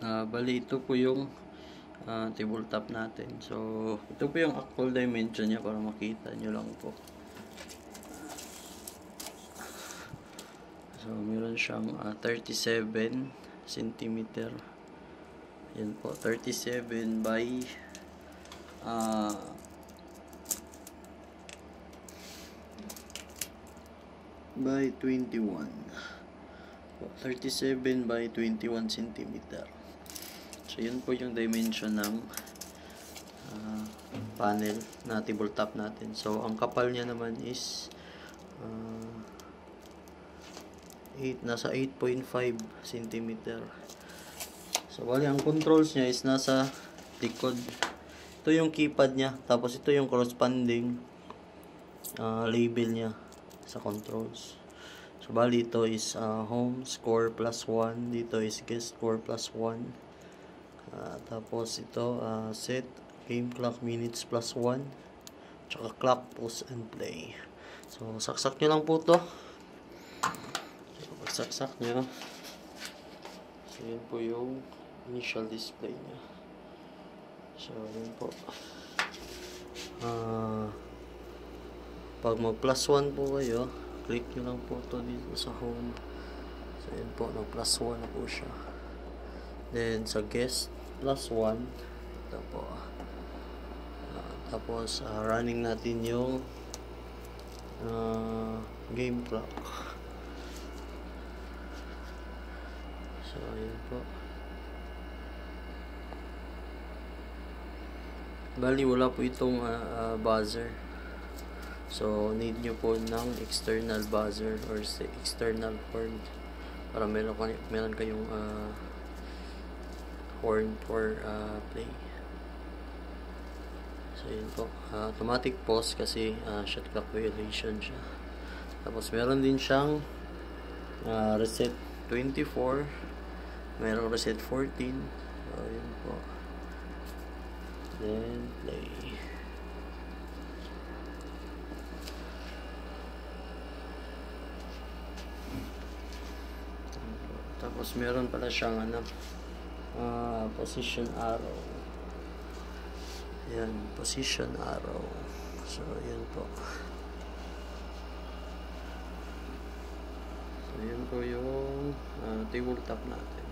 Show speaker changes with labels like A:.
A: Bali ito po yung tabletop natin. So ito po yung actual dimension niya para makita nyo lang po. So meron siyang 37 cm. Yan po, 37 by 21. 37 by 21 cm. So yun po yung dimension ng panel na tabletop natin. So ang kapal niya naman is nasa 8.5 cm. So bali ang controls niya is nasa likod. Ito yung keypad niya, tapos ito yung corresponding label niya sa controls. So bali ito is home score +1, dito is guest score +1, tapos ito set game clock minutes +1, tsaka clock pause and play. So saksak nyo lang po to. So pagsaksak nyo, so yun po yung initial display niya. So yun po, pag mag +1 po kayo, click nyo lang po to dito sa home. So yun po, nag +1 na po siya. Then sa guest +1, ito po. Tapos running natin yung game clock. So yun po. Bali wala po itong buzzer. So need nyo po ng external buzzer or external horn para meron kayong horn for play. So yun po, automatic pause kasi shot clock violation siya. Tapos meron din siyang reset 24, merong reset 14. So yun po, then play. Tapos meron pala siyang position arrow. Yan, position arrow. So yan po. So yan po yung tabletop natin.